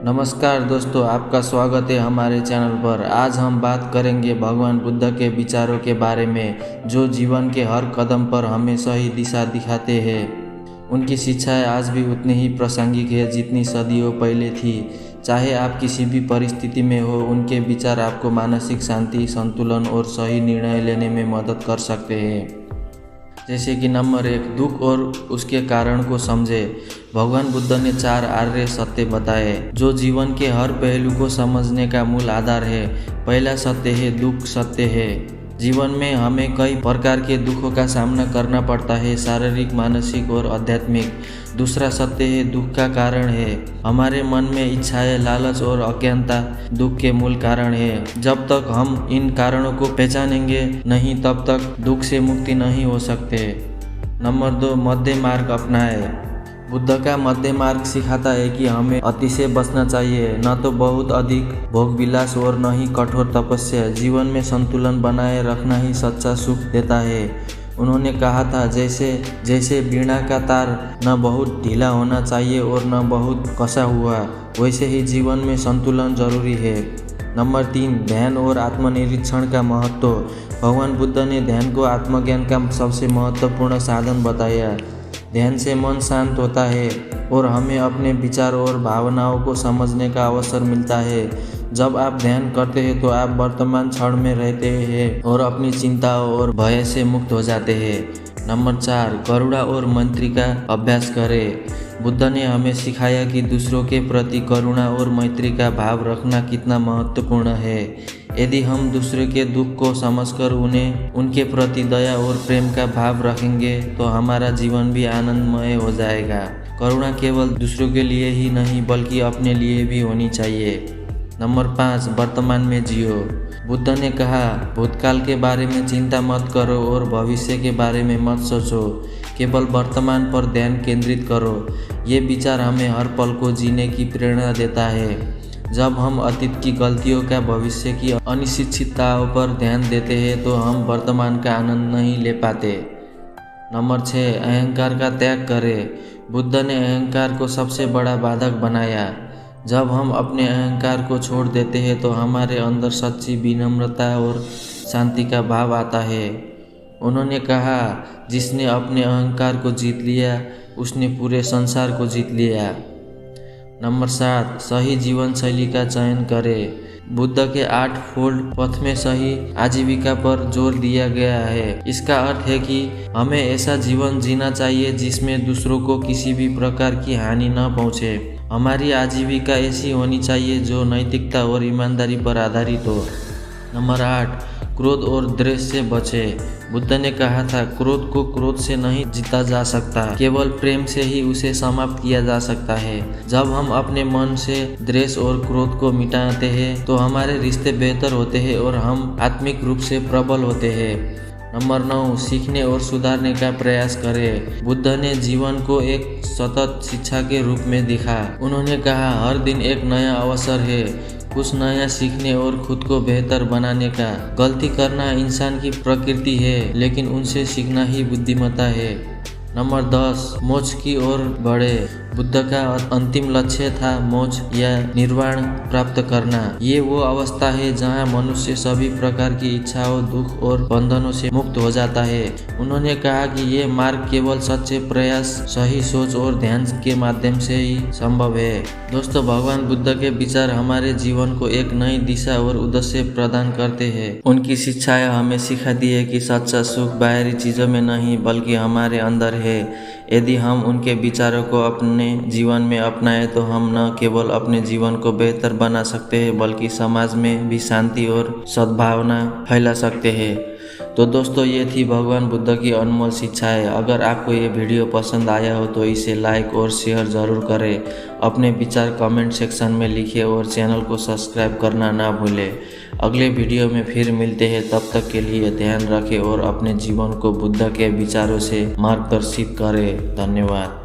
नमस्कार दोस्तों, आपका स्वागत है हमारे चैनल पर। आज हम बात करेंगे भगवान बुद्ध के विचारों के बारे में, जो जीवन के हर कदम पर हमें सही दिशा दिखाते हैं। उनकी शिक्षाएं आज भी उतनी ही प्रासंगिक है जितनी सदियों पहले थी। चाहे आप किसी भी परिस्थिति में हो, उनके विचार आपको मानसिक शांति, संतुलन और सही निर्णय लेने में मदद कर सकते हैं। जैसे कि नंबर 1, दुख और उसके कारण को समझे। भगवान बुद्ध ने 4 आर्य सत्य बताए, जो जीवन के हर पहलू को समझने का मूल आधार है। पहला सत्य है दुख सत्य है। जीवन में हमें कई प्रकार के दुखों का सामना करना पड़ता है, शारीरिक, मानसिक और आध्यात्मिक। दूसरा सत्य है दुख का कारण है। हमारे मन में इच्छाएं, लालच और अज्ञानता दुख के मूल कारण है। जब तक हम इन कारणों को पहचानेंगे नहीं, तब तक दुख से मुक्ति नहीं हो सकते। नंबर 2, मध्य मार्ग अपनाएं। बुद्ध का मध्य मार्ग सिखाता है कि हमें अति से बचना चाहिए, न तो बहुत अधिक भोग विलास और न ही कठोर तपस्या। जीवन में संतुलन बनाए रखना ही सच्चा सुख देता है। उन्होंने कहा था, जैसे वीणा का तार न बहुत ढीला होना चाहिए और न बहुत कसा हुआ, वैसे ही जीवन में संतुलन जरूरी है। नंबर 3, ध्यान और आत्मनिरीक्षण का महत्व। भगवान बुद्ध ने ध्यान को आत्मज्ञान का सबसे महत्वपूर्ण साधन बताया। ध्यान से मन शांत होता है और हमें अपने विचार और भावनाओं को समझने का अवसर मिलता है। जब आप ध्यान करते हैं तो आप वर्तमान क्षण में रहते हैं और अपनी चिंताओं और भय से मुक्त हो जाते हैं। नंबर 4, करुणा और मैत्री का अभ्यास करें। बुद्ध ने हमें सिखाया कि दूसरों के प्रति करुणा और मैत्री का भाव रखना कितना महत्वपूर्ण है। यदि हम दूसरे के दुख को समझकर उनके प्रति दया और प्रेम का भाव रखेंगे तो हमारा जीवन भी आनंदमय हो जाएगा। करुणा केवल दूसरों के लिए ही नहीं बल्कि अपने लिए भी होनी चाहिए। नंबर 5, वर्तमान में जियो। बुद्ध ने कहा, भूतकाल के बारे में चिंता मत करो और भविष्य के बारे में मत सोचो, केवल वर्तमान पर ध्यान केंद्रित करो। ये विचार हमें हर पल को जीने की प्रेरणा देता है। जब हम अतीत की गलतियों का, भविष्य की अनिश्चितताओं पर ध्यान देते हैं तो हम वर्तमान का आनंद नहीं ले पाते। नंबर 6, अहंकार का त्याग करें। बुद्ध ने अहंकार को सबसे बड़ा बाधक बनाया। जब हम अपने अहंकार को छोड़ देते हैं तो हमारे अंदर सच्ची विनम्रता और शांति का भाव आता है। उन्होंने कहा, जिसने अपने अहंकार को जीत लिया उसने पूरे संसार को जीत लिया। नंबर 7, सही जीवन शैली का चयन करें। बुद्ध के 8 फोल्ड पथ में सही आजीविका पर जोर दिया गया है। इसका अर्थ है कि हमें ऐसा जीवन जीना चाहिए जिसमें दूसरों को किसी भी प्रकार की हानि न पहुंचे। हमारी आजीविका ऐसी होनी चाहिए जो नैतिकता और ईमानदारी पर आधारित हो। नंबर 8, क्रोध और द्वेष से बचे। बुद्ध ने कहा था, क्रोध को क्रोध से नहीं जीता जा सकता, केवल प्रेम से ही उसे समाप्त किया जा सकता है। जब हम अपने मन से द्वेष और क्रोध को मिटाते हैं तो हमारे रिश्ते बेहतर होते हैं और हम आत्मिक रूप से प्रबल होते हैं। नंबर 9, सीखने और सुधारने का प्रयास करें। बुद्ध ने जीवन को एक सतत शिक्षा के रूप में देखा। उन्होंने कहा, हर दिन एक नया अवसर है कुछ नया सीखने और खुद को बेहतर बनाने का। गलती करना इंसान की प्रकृति है, लेकिन उनसे सीखना ही बुद्धिमत्ता है। नंबर 10, मोक्ष की ओर बढ़े। बुद्ध का अंतिम लक्ष्य था मोक्ष या निर्वाण प्राप्त करना। ये वो अवस्था है जहाँ मनुष्य सभी प्रकार की इच्छाओं, दुख और बंधनों से मुक्त हो जाता है। उन्होंने कहा कि ये मार्ग केवल सच्चे प्रयास, सही सोच और ध्यान के माध्यम से ही संभव है। दोस्तों, भगवान बुद्ध के विचार हमारे जीवन को एक नई दिशा और उद्देश्य प्रदान करते हैं। उनकी शिक्षाएं हमें सिखाती है कि सच्चा सुख बाहरी चीजों में नहीं बल्कि हमारे अंदर है। यदि हम उनके विचारों को अपने जीवन में अपनाएं तो हम न केवल अपने जीवन को बेहतर बना सकते हैं बल्कि समाज में भी शांति और सद्भावना फैला सकते हैं। तो दोस्तों, ये थी भगवान बुद्ध की अनमोल शिक्षाएं। अगर आपको ये वीडियो पसंद आया हो तो इसे लाइक और शेयर ज़रूर करें। अपने विचार कमेंट सेक्शन में लिखें और चैनल को सब्सक्राइब करना ना भूलें। अगले वीडियो में फिर मिलते हैं, तब तक के लिए ध्यान रखें और अपने जीवन को बुद्ध के विचारों से मार्गदर्शित करें। धन्यवाद।